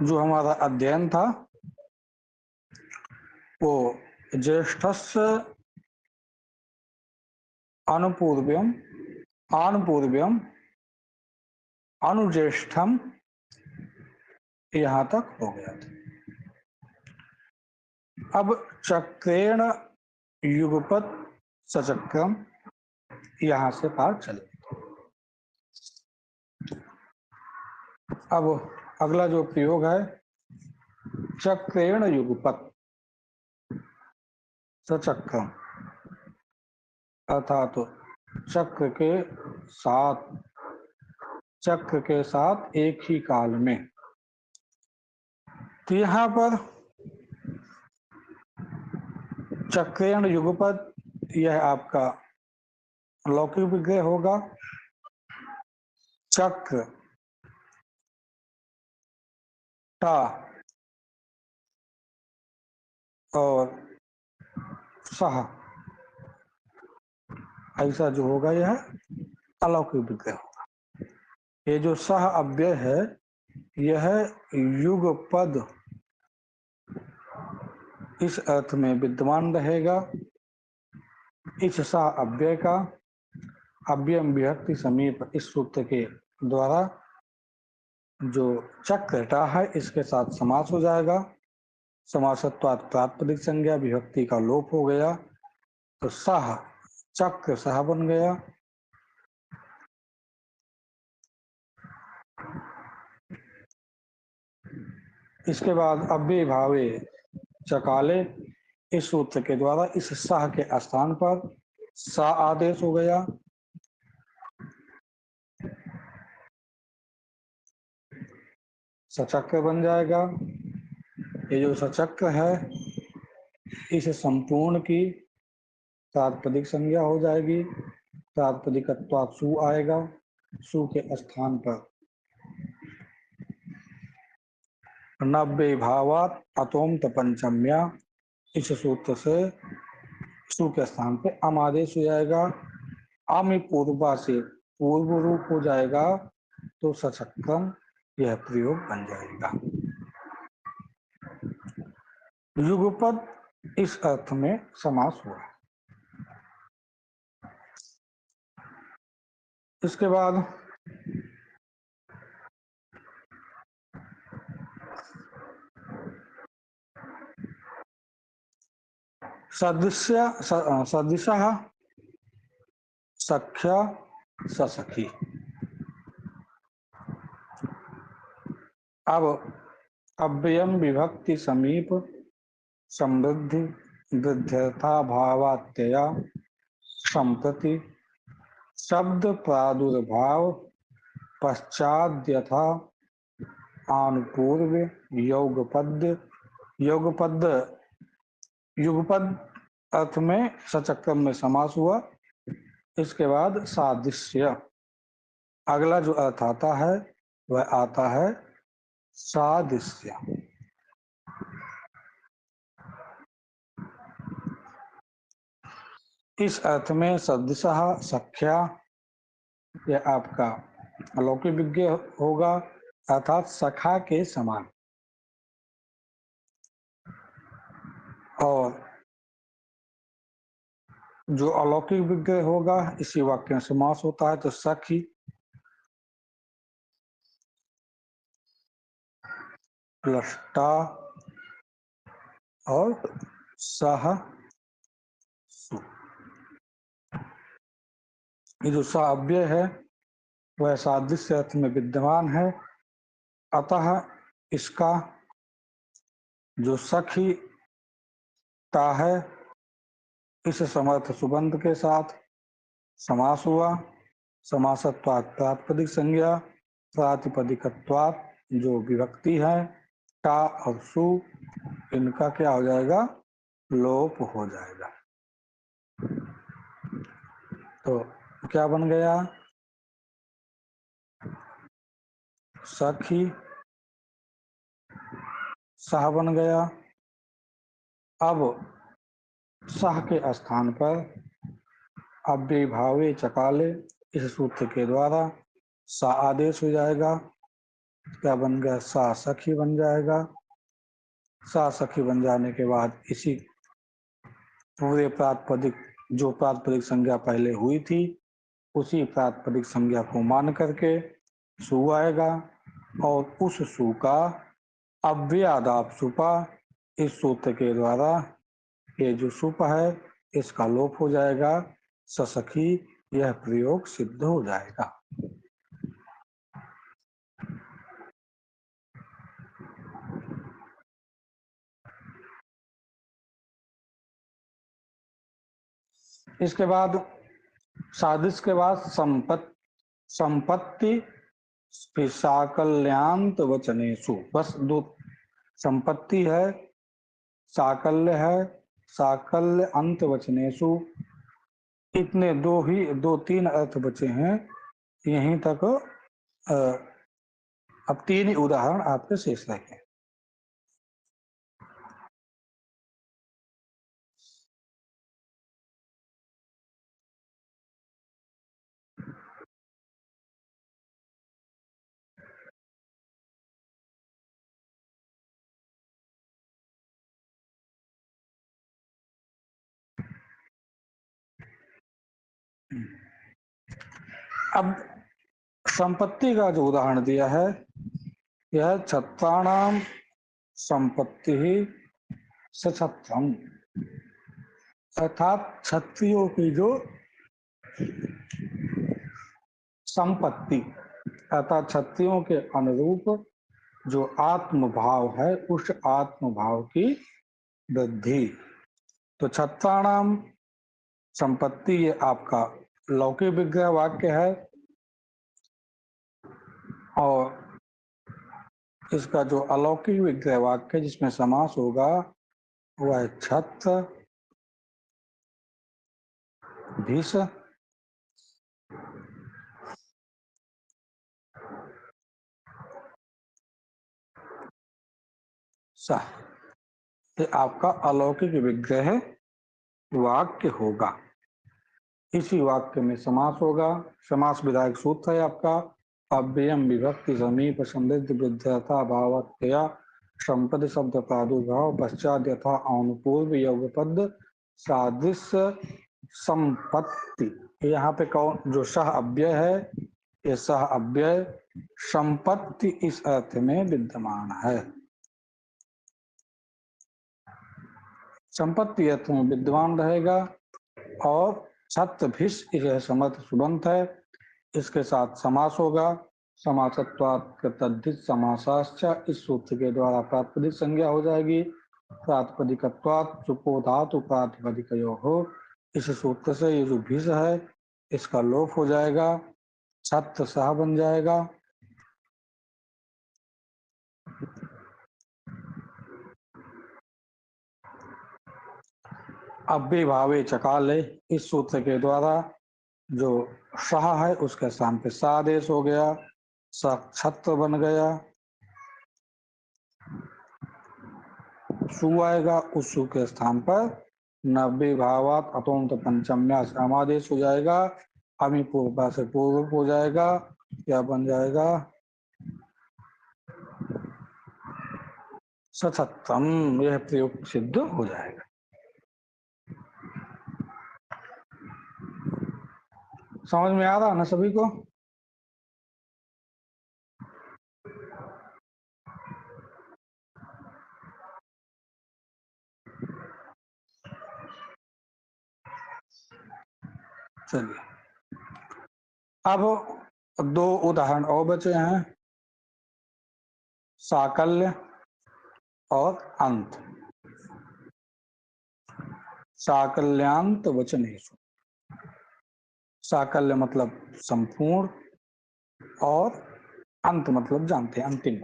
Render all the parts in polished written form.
जो हमारा अध्ययन था वो ज्येष्ठस्य अनुपूर्व्यम आनुपूर्व्यम अनुज्येष्ठम यहाँ तक हो गया था। अब चक्रेण युगपत सचक्रम यहाँ से पाठ चले। अब अगला जो प्रयोग है चक्रेण युगपत सचक्रम, अर्थात चक्र के साथ एक ही काल में। तो यहाँ पर चक्रेण युगपत यह आपका लौकिक विग्रह होगा। चक्र टा और सह, ऐसा जो होगा यह अलौकिक विग्रह होगा। ये जो सह अव्यय है यह युगपद इस अर्थ में विद्यमान रहेगा। इस सह अव्यय का अव्ययम विभक्ति समीप इस सूत्र के द्वारा जो चक्रटा है इसके साथ समास हो जाएगा। समासत्वात् प्रातिपदिक संज्ञा, विभक्ति का लोप हो गया तो सह चक्र सह बन गया। इसके बाद अव्यय भावे चकाले, इस सूत्र के द्वारा इस सह के स्थान पर सा आदेश हो गया। सचक्र बन जाएगा। ये जो सचक्र है इस संपूर्ण की प्रातिपदिक संज्ञा हो जाएगी। प्रातिपदिकत्वात् सु आएगा। सु के स्थान पर नव्य भावात अतोम्त पंचम्या, इस सूत्र से सु के स्थान पे अम आदेश हो जाएगा। आमी पूर्वा से पूर्व रूप हो जाएगा तो सचक्रम यह प्रयोग बन जाएगा। युगपद इस अर्थ में समास हुआ। इसके बाद सदृशः सख्या ससखी। अब अव्ययम विभक्ति समीप समृद्धि वृद्ध्यर्था भावात्यया संप्रति शब्द प्रादुर्भाव पश्चाद यथा आनुपूर्व युगपद अर्थ में सचक्रम में समास हुआ। इसके बाद सादृश्य, अगला जो अर्थ आता है वह आता है सादृश्य। इस अर्थ में सदृशः सख्या यह आपका अलौकिक विज्ञ होगा, अर्थात सखा के समान। और जो अलौकिक विज्ञ होगा इसी वाक्य में समास होता है तो सखी प्लस टा और सह सु। ये जो सा अव्यय है वह सादृश्य अर्थ में विद्यमान है, अतः इसका जो सखी ता है इस समर्थ सुबंध के साथ समास हुआ। समासत्वात् प्रातिपदिक संज्ञा, प्रातिपदिकत्वात् जो विभक्ति है टा और सु, इनका क्या हो जाएगा, लोप हो जाएगा। तो क्या बन गया, सखी सह बन गया। अब सह के स्थान पर अव्यय भावे चकाले, इस सूत्र के द्वारा सा आदेश हो जाएगा। क्या बन गया, सा सखी बन जाएगा। सा सखी बन जाने के बाद इसी पूरे प्रातिपदिक, जो प्रातिपदिक संज्ञा पहले हुई थी उसी प्रातिपदिक संज्ञा को मान करके सु आएगा, और उस सु का अव्ययादाप सुपा, इस सूत्र के द्वारा ये जो सुप है इसका लोप हो जाएगा, ससखी, यह प्रयोग सिद्ध हो जाएगा। इसके बाद सादृश के बाद संपत्ति साकल्यांत वचनेषु, बस दो संपत्ति है, साकल्य है, साकल्य अंत वचनेषु, इतने दो तीन अर्थ बचे हैं। यहीं तक अब तीन ही उदाहरण आपके शेष रहे। अब संपत्ति का जो उदाहरण दिया है, यह छत्राणाम संपत्ति ही सछत्रम, अर्थात क्षत्रियों की जो संपत्ति, अर्थात क्षत्रियों के अनुरूप जो आत्म भाव है उस आत्म भाव की वृद्धि। तो छत्राणाम संपत्ति ये आपका लौकिक विग्रह वाक्य है, और इसका जो अलौकिक विग्रह वाक्य जिसमें समास होगा वह है छत्र भिष सह, ये आपका अलौकिक विग्रह वाक्य होगा। इसी वाक्य में समास होगा। समास विधायक सूत्र है आपका अव्ययम विभक्ति समीप समृद्ध वृद्धता भावत्या संपद शब्द प्रादुर्भाव पश्चात यथा अनुपूर्व योगपद सादृश्य संपत्ति। यहाँ पे कौन जो सह अव्यय है, ये सह अव्यय संपत्ति इस अर्थ में विद्यमान है, संपत्ति अर्थ में विद्यमान रहेगा। और छत्र भिष यह समर्थ सुबंत है, इसके साथ समास होगा। समासत्वात् तद्धित समासाश्च, इस सूत्र के द्वारा प्रातिपदिक संज्ञा हो जाएगी। प्रातिपदिकत्वात् चुपो धातु प्रातिपदिकयोः हो, इस सूत्र से ये जो भिष है इसका लोप हो जाएगा, छत्र सह बन जाएगा। अव्यभावे चकाले, इस सूत्र के द्वारा जो सह है उसके स्थान पे सा आदेश हो गया, छत्र बन गया। सु आएगा, उस सु के स्थान पर नब्बे भावात अतोन्त पंचम्या समादेश हो जाएगा, अमी पूर्व से पूर्व हो जाएगा, क्या बन जाएगा, सछत्रम, यह प्रयोग सिद्ध हो जाएगा। समझ में आ रहा ना सभी को? चलिए, अब दो उदाहरण और बचे हैं, साकल्य और अंत। साकल्यांत वचनेषु, साकल्य मतलब संपूर्ण और अंत मतलब जानते हैं अंतिम।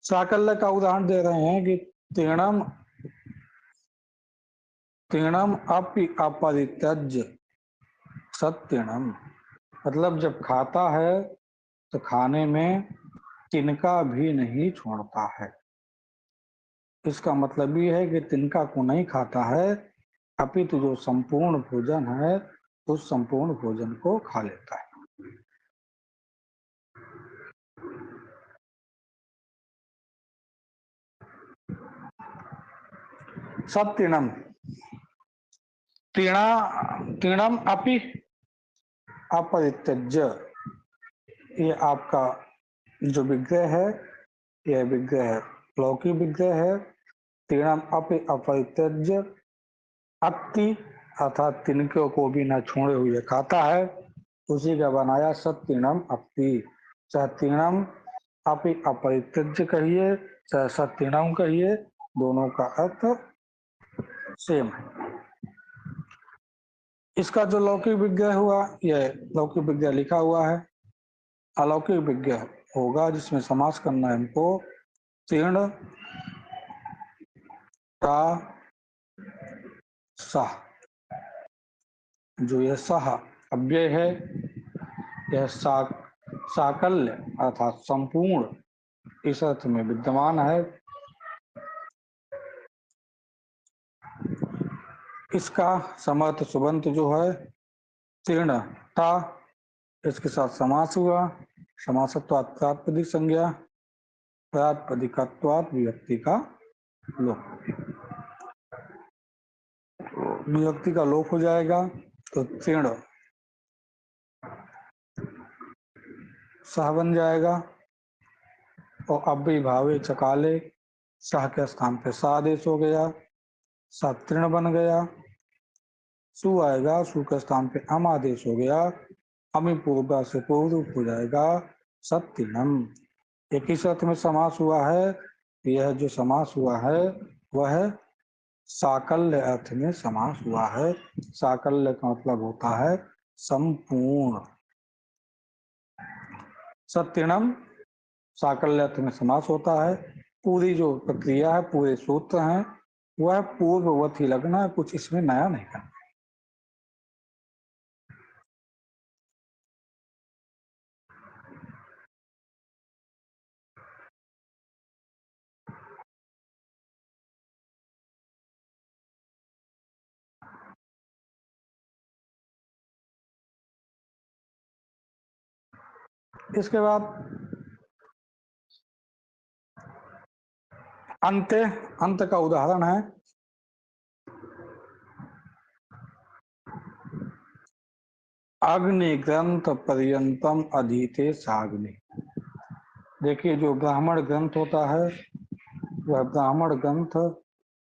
साकल्य का उदाहरण दे रहे हैं कि तीर्णम तीर्णम अपि अपरित्यज्य सत्तीर्णम, मतलब जब खाता है तो खाने में तिनका भी नहीं छोड़ता है। इसका मतलब ये है कि तिनका को नहीं खाता है, अपितु जो संपूर्ण भोजन है उस संपूर्ण भोजन को खा लेता है। सत्तीणम, तीणा तीणम अपि अपरित्यज्य, ये आपका जो विग्रह है, यह विग्रह लौकिक विग्रह है। तीणम अपि अपरित्यज्य, अति अर्थात तिनके को भी न छोड़े हुए खाता है, उसी का बनाया सत्तीणम अपि। चाहे तीणम अपि अपरित्यज्य कहिए, चाहे सत्तीणम कहिए, दोनों का अर्थ सेम है। इसका जो लौकिक विग्रह हुआ, यह लौकिक विग्रह लिखा हुआ है। अलौकिक विग्रह होगा जिसमें समास करना है हमको। तीर्ण का सह, जो यह सह अव्यय है, यह साकल्य अर्थात संपूर्ण इस अर्थ में विद्यमान है। इसका समर्थ सुबंत जो है तीर्ण टा, इसके साथ समास हुआ। समासत्वात् प्रातिपदिक संज्ञा, प्रातिपदिकत्वात् विभक्ति का लोप, विभक्ति का लोप हो जाएगा। तो तीर्ण सह बन जाएगा। और अव्ययीभावे चकाले, सह के स्थान पे सा आदेश हो गया, सा तीर्ण बन गया। सु आएगा, सु के स्थान पे अम आदेश हो गया, अमी पूर्व से पूर्व रूप हो जाएगा सत्तीणम। एक ही अर्थ में समास हुआ है। यह जो समास हुआ है वह साकल्य अर्थ में समास हुआ है। साकल्य का मतलब होता है संपूर्ण। सत्तीणम साकल्य अर्थ में समास होता है। पूरी जो प्रक्रिया है, पूरे सूत्र हैं, वह पूर्ववत ही लगना है, कुछ इसमें नया नहीं करना। इसके बाद अंत का उदाहरण है अग्नि ग्रंथ पर्यंतम अधीते साग्नि। देखिए, जो ब्राह्मण ग्रंथ होता है, वह ब्राह्मण ग्रंथ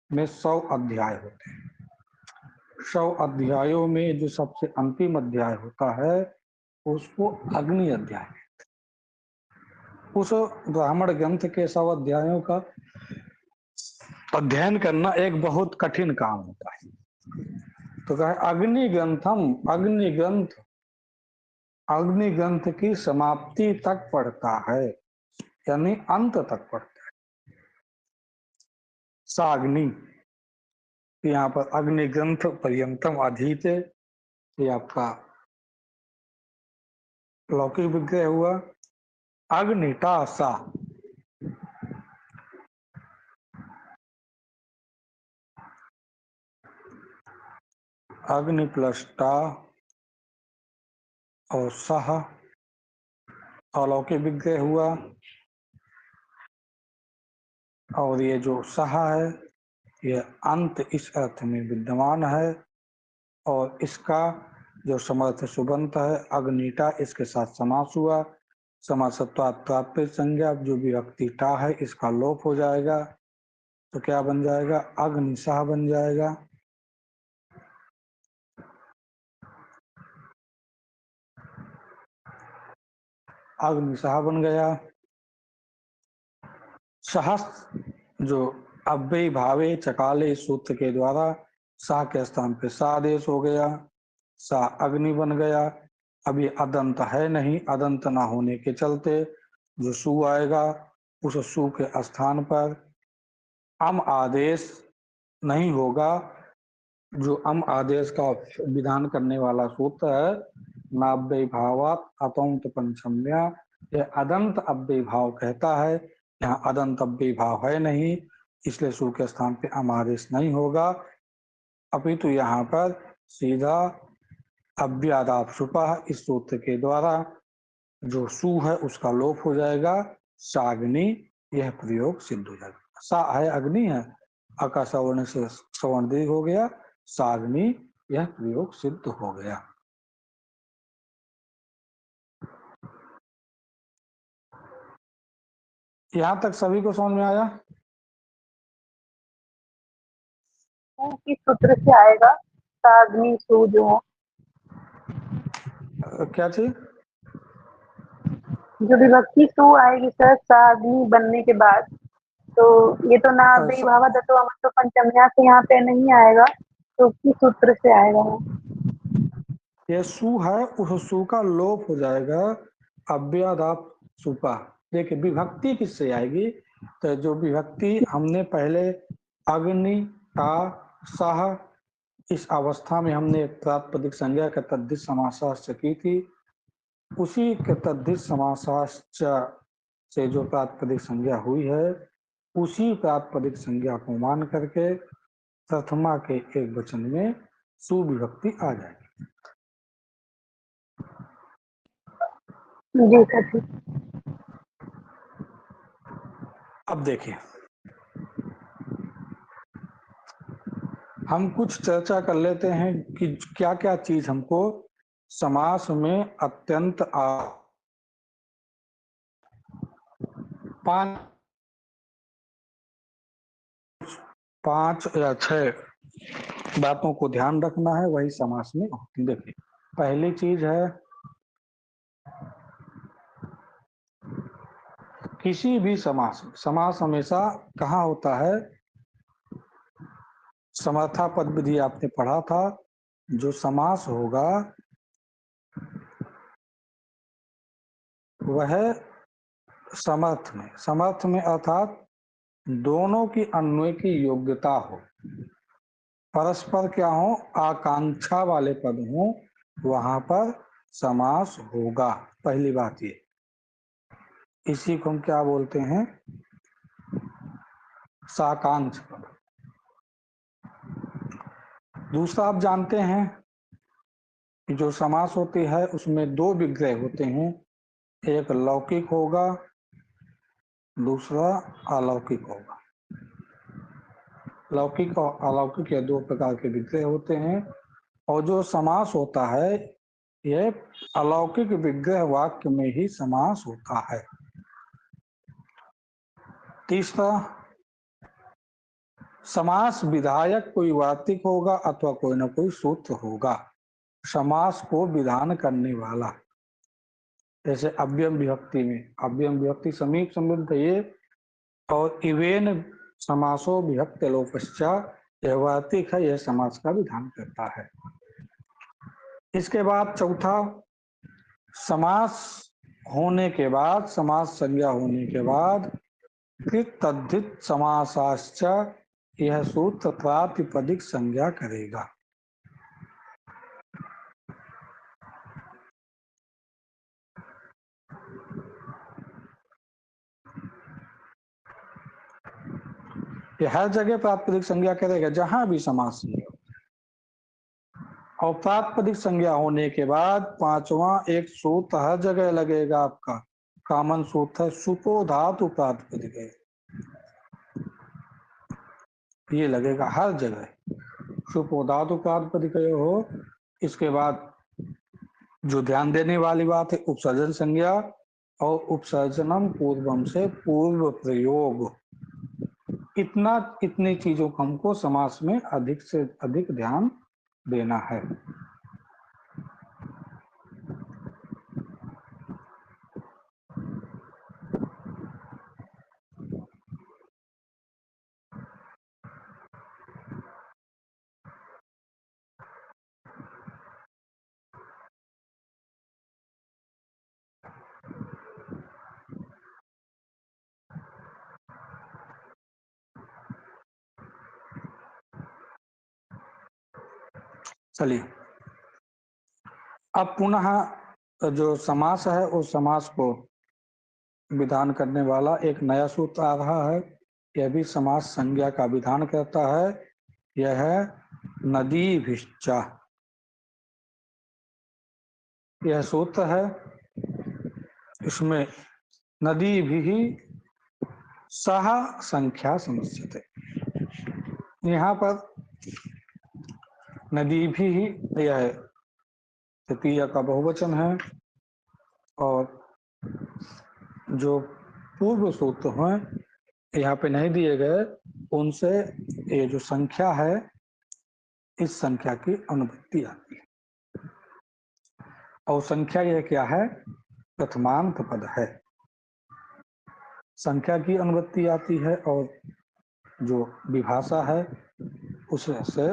में 100 अध्याय होते हैं। 100 अध्यायों में जो सबसे अंतिम अध्याय होता है उसको अग्नि अध्याय। उस ब्राह्मण ग्रंथ के 100 अध्यायों का अध्ययन करना एक बहुत कठिन काम होता है। तो कहे अग्नि ग्रंथम, अग्नि ग्रंथ की समाप्ति तक पढ़ता है, यानी अंत तक पढ़ता है। साग्नि, यहाँ पर अग्नि ग्रंथ पर्यंतम अधीते, ये आपका लौकिक विग्रह हुआ। अग्निटा सा, अग्नि प्लस टा और सह अलौकिक विग्रह हुआ। और ये जो सह है, यह अंत इस अर्थ में विद्यमान है। और इसका जो समर्थ सुबंत है अग्निटा, इसके साथ समास हुआ। समासत्वात् प्राप्त संज्ञा, जो विभक्ति टा है इसका लोप हो जाएगा। तो क्या बन जाएगा? अग्निसह बन जाएगा। अग्निसह बन गया। सहस, जो अव्ययी भावे चकाले सूत्र के द्वारा सा के स्थान पे सा आदेश हो गया, सा अग्नि बन गया। अभी अदंत है नहीं, अदंत ना होने के चलते जो सु आएगा, उस सु के स्थान पर अम आदेश नहीं होगा। जो अम आदेश का विधान करने वाला सूत्र है नाव्यय भावात अतंत पंचम्या, यह अदंत अव्यय भाव कहता है। यहाँ अदंत अव्यय भाव है नहीं, इसलिए सु के स्थान पे अम आदेश नहीं होगा। अपितु यहाँ पर सीधा अव्यादाप सुपह इस सूत्र के द्वारा जो सु है उसका लोप हो जाएगा, साग्नि, यह प्रयोग सिद्ध हो जाएगा। सा है अग्नि है, अका सवर्ण से सवर्ण दीर्घ हो गया, साग्नि, यह प्रयोग सिद्ध हो गया। यहां तक सभी को समझ में आया? किस सूत्र से आएगा साग्नि सु जो क्या चीज? जो विभक्ति सु आएगी सर साग्नि बनने के बाद, तो ये तो ना भावा दत्तो तो पंचम्या से यहाँ पे नहीं आएगा, तो किस सूत्र से आएगा वो? ये सु है, उस सु का लोप हो जाएगा, अव्ययादाप सुपा। देखिए विभक्ति किससे आएगी? तो जो विभक्ति हमने पहले अग्नि का सह, इस अवस्था में हमने प्रातिपदिक संज्ञा का तद्धित समासाश्च की थी, उसी के तद्धित समासाश्च से जो प्रातिपदिक संज्ञा हुई है, उसी प्रातिपदिक संज्ञा को मान करके प्रथमा के एक वचन में सुविभक्ति आ जाएगी। जी सर ठीक। अब देखिए हम कुछ चर्चा कर लेते हैं कि क्या क्या चीज हमको समास में अत्यंत पांच या 6 बातों को ध्यान रखना है, वही समास में होती। देखिए पहली चीज है, किसी भी समास में, समास हमेशा कहाँ होता है? समर्था पद विधि आपने पढ़ा था, जो समास होगा वह समर्थ में अर्थात दोनों की अन्वय की योग्यता हो, परस्पर क्या हो, आकांक्षा वाले पद हो, वहां पर समास होगा। पहली बात ये, इसी को हम क्या बोलते हैं? साकांक्ष पद। दूसरा आप जानते हैं कि जो समास होती है उसमें 2 विग्रह होते हैं, एक लौकिक होगा, दूसरा अलौकिक होगा। लौकिक और अलौकिक या 2 प्रकार के विग्रह होते हैं, और जो समास होता है यह अलौकिक विग्रह वाक्य में ही समास होता है। तीसरा, समास विधायक कोई वार्तिक होगा अथवा कोई ना कोई सूत्र होगा समास को विधान करने वाला। जैसे अव्ययम विभक्ति में, अव्ययम विभक्ति समीप संबंध ये, और इवेन समासो विभक्त लोपश्चात, यह वार्तिक है, यह समास का विधान करता है। इसके बाद चौथा, समास होने के बाद, समास संज्ञा होने के बाद कृत तद्धित समासाश्च, यह सूत्र प्रातिपदिक संज्ञा करेगा। यह हर जगह प्रातिपदिक संज्ञा करेगा जहां भी समास नहीं हो। और प्रातिपदिक संज्ञा होने के बाद पांचवा एक सूत्र हर जगह लगेगा, आपका कॉमन सूत्र है, सुपो धातु प्रातिपदिक है, ये लगेगा हर जगह, सुपो धातु प्रातिपदिक हो। इसके बाद जो ध्यान देने वाली बात है, उपसर्जन संज्ञा और उपसर्जनम पूर्वम से पूर्व प्रयोग, इतनी चीजों को हमको समास में अधिक से अधिक ध्यान देना है। चलिए अब पुनः जो समास है उस समास को विधान करने वाला एक नया सूत्र आ रहा है, यह भी समास संज्ञा का विधान करता है, यह है नदीभिश्चा। यह सूत्र है, इसमें नदी भी सह संख्या समस्यते, यहाँ पर नदी भी यह तृतीया का बहुवचन है और जो पूर्व सूत्र हैं यहाँ पे नहीं दिए गए, उनसे ये जो संख्या है इस संख्या की अनुवृत्ति आती है। और संख्या यह क्या है? प्रथमांत पद है। संख्या की अनुवृत्ति आती है और जो विभाषा है उससे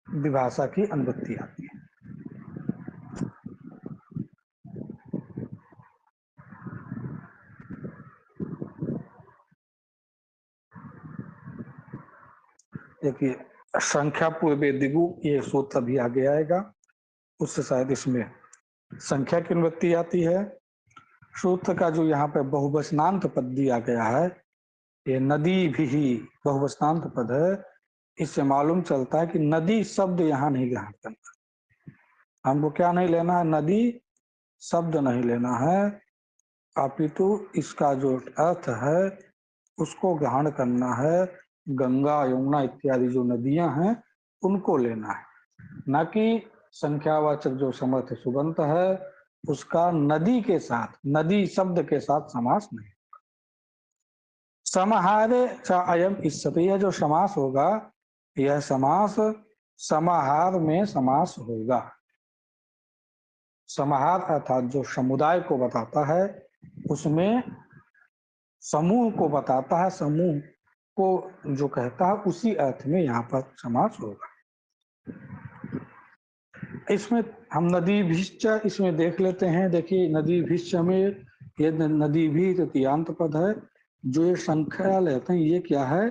विभाषा की अनुवृत्ति आती है। देखिए, संख्या पूर्वे दिगु ये सूत्र भी आगे आएगा, उससे शायद इसमें संख्या की अनुवृत्ति आती है। सूत्र का जो यहाँ पे बहुवचनांत पद दिया गया है, ये नदी भी बहुवचनांत पद है। इससे मालूम चलता है कि नदी शब्द यहाँ नहीं ग्रहण करना। हमको क्या नहीं लेना है? नदी शब्द नहीं लेना है, अपितु इसका जो अर्थ है उसको ग्रहण करना है। गंगा, यमुना इत्यादि जो नदियां हैं उनको लेना है, न कि संख्यावाचक जो समर्थ सुबंत है उसका नदी के साथ, नदी शब्द के साथ समास नहीं। समाहारे च अयम इष्यते, यह जो समास होगा यह समास समाहार में समास होगा। समाहार अर्थात जो समुदाय को बताता है, उसमें समूह को बताता है, समूह को जो कहता है उसी अर्थ में यहाँ पर समास होगा। इसमें हम नदी भिश्च इसमें देख लेते हैं। देखिए, नदी भिश्च में ये नदी भी तृतीयांत पद है। जो ये संख्या लेते हैं ये क्या है?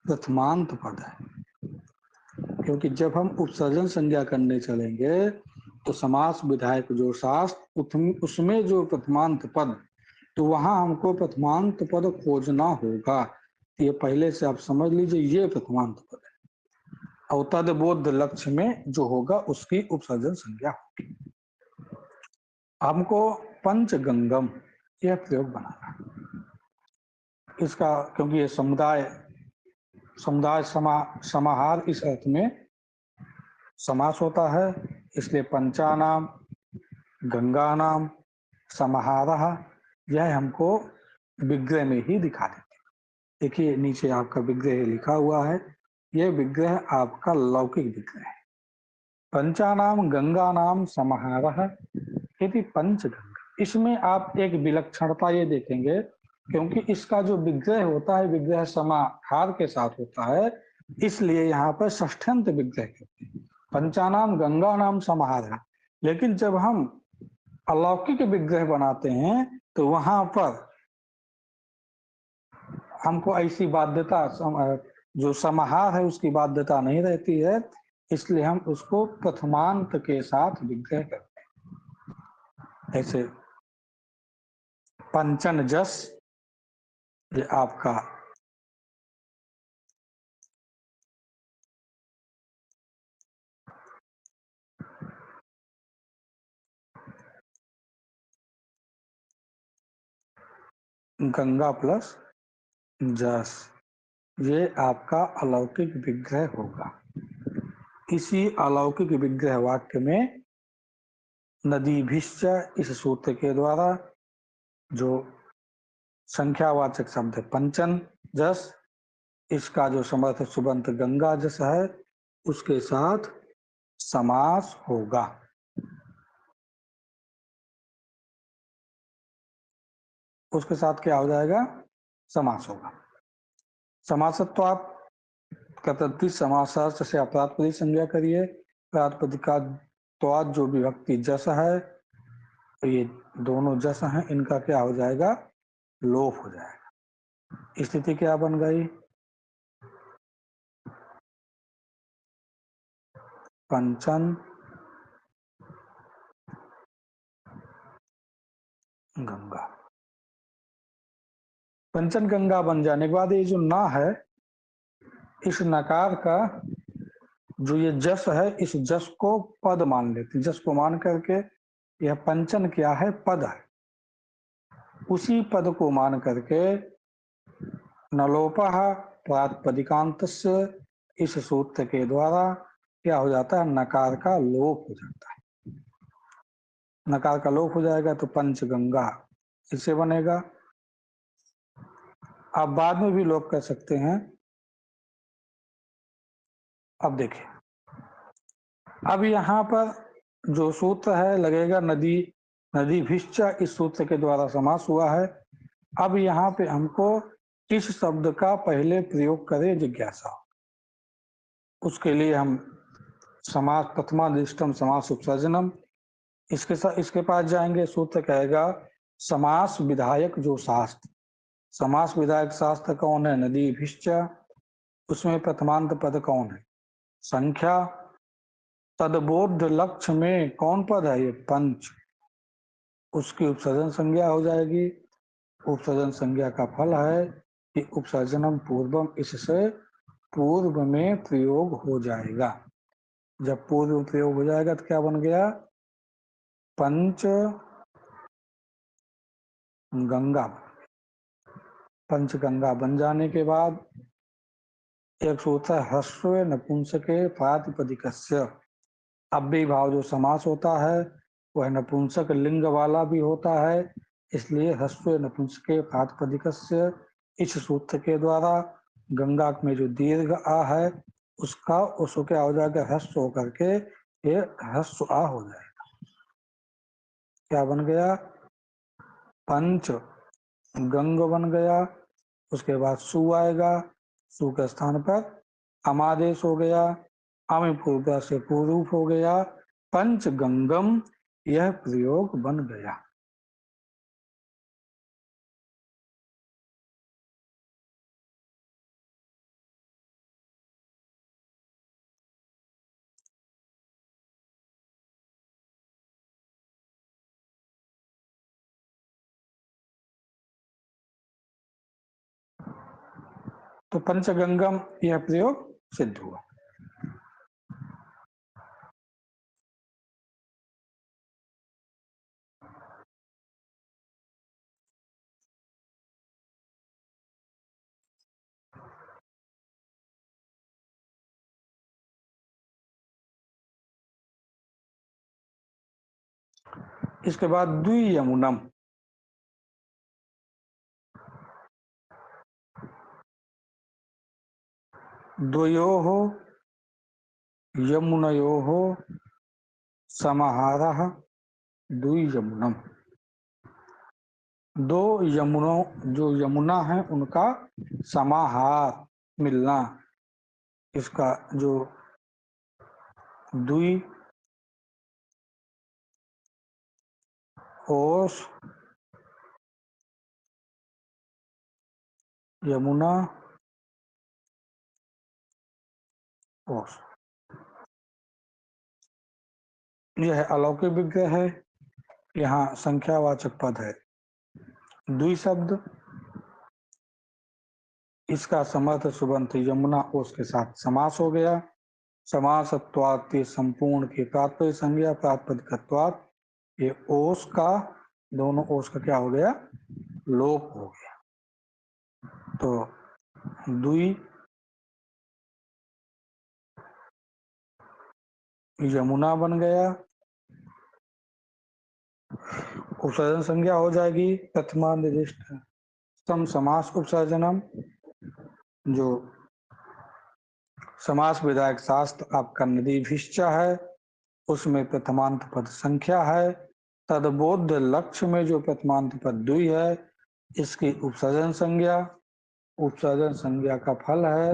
प्रथमांत पद है। क्योंकि जब हम उपसर्जन संज्ञा करने चलेंगे तो समास विधायक जो शास्त्र उसमें जो प्रथमांत पद, तो वहां हमको प्रथमांत पद खोजना होगा। ये पहले से आप समझ लीजिए, ये प्रथमांत पद है और तदबोध लक्ष्य में जो होगा उसकी उपसर्जन संज्ञा होगी। हमको पंचगंगम यह प्रयोग बनाना इसका, क्योंकि ये समुदाय समाहार इस अर्थ में समास होता है, इसलिए पंचानाम गंगानाम समाहारः यह हमको विग्रह में ही दिखा देते। देखिए, नीचे आपका विग्रह लिखा हुआ है, यह विग्रह आपका लौकिक विग्रह है। पंचानाम गंगानाम समाहारः यदि पंचगंगा, इसमें आप एक विलक्षणता ये देखेंगे, क्योंकि इसका जो विग्रह होता है विग्रह समाहार के साथ होता है, इसलिए यहाँ पर षष्ठ्यंत विग्रह कहते हैं, पंचानाम गंगानाम समाहारः। लेकिन जब हम अलौकिक विग्रह बनाते हैं तो वहां पर हमको ऐसी बाध्यता, जो समाहार है उसकी बाध्यता नहीं रहती है, इसलिए हम उसको प्रथमांत के साथ विग्रह करते हैं। ऐसे पंचन जस, ये आपका गंगा प्लस जस, ये आपका अलौकिक विग्रह होगा। इसी अलौकिक विग्रह वाक्य में नदी भिश्च इस सूत्र के द्वारा जो संख्यावाचक शब्द है पंचन जस, इसका जो समर्थ सुबंत गंगा जस है उसके साथ समास होगा। उसके साथ क्या हो जाएगा? समास होगा। समासत्वात् कर्तृ समासार्थ से अप्रातपदी संज्ञा करिए। प्रातपदिका त्वात् जो विभक्ति जस है, तो ये दोनों जस हैं, इनका क्या हो जाएगा? लोप हो जाएगा। स्थिति क्या बन गई? पंचन गंगा। पंचन गंगा बन जाने के बाद ये जो ना है, इस नकार का जो ये जस है, इस जस को पद मान लेते। जस को मान करके यह पंचन क्या है? पद है। उसी पद को मान करके नलोपः प्रातिपदिकान्तस्य इस सूत्र के द्वारा क्या हो जाता है, नकार का लोप हो जाता है। नकार का लोप हो जाएगा तो पंचगंगा इससे बनेगा। आप बाद में भी लोप कर सकते हैं। अब देखिए, अब यहाँ पर जो सूत्र है लगेगा नदी, नदी भिश्च, इस सूत्र के द्वारा समास हुआ है। अब यहाँ पे हमको किस शब्द का पहले प्रयोग करें जिज्ञासा, उसके लिए हम समास प्रथमादृष्टम समास उपसर्जनम इसके पास जाएंगे। सूत्र कहेगा समास विधायक जो शास्त्र, समास विधायक शास्त्र कौन है, नदी भिश्च। उसमें प्रथमांत पद कौन है, संख्या। तदबोध लक्ष्य में कौन पद है, ये पंच, उसकी उपसर्जन संज्ञा हो जाएगी। उपसर्जन संज्ञा का फल है कि उपसर्जनम पूर्वम, इससे पूर्व में प्रयोग हो जाएगा। जब पूर्व में प्रयोग हो जाएगा तो क्या बन गया, पंच गंगा। पंचगंगा बन जाने के बाद एक सूत्र है ह्रस्व नपुंसके प्रातिपदिकस्य। अव्ययी भाव जो समास होता है वह नपुंसक लिंग वाला भी होता है, इसलिए ह्रस्व नपुंसके प्रातिपदिकस्य, इस सूत्र के द्वारा गंगा में जो दीर्घ आ है उसको क्या हो जाएगा, ह्रस्व होकर के ये ह्रस्व आ हो जाएगा। क्या बन गया, पंच गंग बन गया। उसके बाद सु आएगा, सु के स्थान पर अमादेश हो गया, अमि पूर्व से पूर्व हो गया, पंच गंगम, यह प्रयोग बन गया। तो पंचगंगम यह प्रयोग सिद्ध हुआ। इसके बाद द्वियमुनम, द्वयोः यमुनयोः समाहारः द्वियमुनम। दो यमुनों, जो यमुना है उनका समाहार, मिलना, इसका जो द्वि ओस यमुना ओस, यह अलौकिक विग्रह है। यहाँ संख्यावाचक पद है द्वि शब्द, इसका समर्थ सुबंत यमुना ओस के साथ समास हो गया। समासत्वात् संपूर्ण की तात्पर्य संज्ञा, प्रातिपदिकत्वात् ये ओस का, दोनों ओस का क्या हो गया, लोप हो गया। तो द्वि यमुना बन गया। उपसर्जन संज्ञा हो जाएगी प्रथमा निर्दिष्ट सम समास उपसर्जनम, जो समास विधायक शास्त्र आपका नदी भिश्चा है, उसमें प्रथमांत पद संख्या है। तदबोध लक्ष्य में जो प्रथमांत पद द्वि है, इसकी उपसर्जन संज्ञा, उपसर्जन संज्ञा का फल है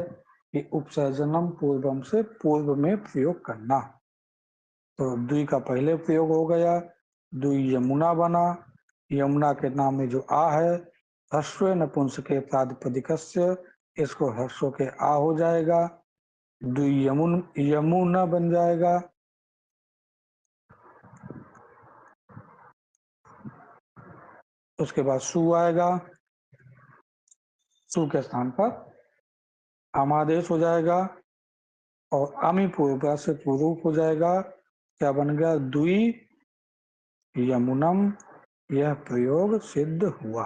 कि उपसर्जनम पूर्वम से पूर्व में प्रयोग करना। तो द्वि का पहले प्रयोग हो गया, द्वि यमुना बना। यमुना के नाम में जो आ है, ह्रस्व नपुंसके प्रातिपदिकस्य, इसको ह्रस्व के आ हो जाएगा, द्वि यमुना बन जाएगा। उसके बाद सु आएगा, सु के स्थान पर अमादेश हो जाएगा और अमी पूर्व से पूर्व हो जाएगा। क्या बन गया, द्वि यमुनम, यह प्रयोग सिद्ध हुआ।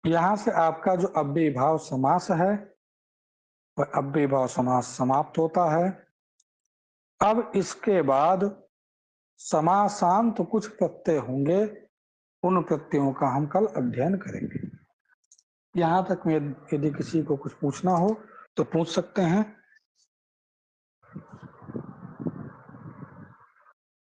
यहां से आपका जो अव्ययीभाव समास है वह अव्ययीभाव समास समाप्त होता है। अब इसके बाद समासांत कुछ प्रत्यय होंगे, उन प्रत्ययों का हम कल अध्ययन करेंगे। यहां तक में यदि किसी को कुछ पूछना हो तो पूछ सकते हैं।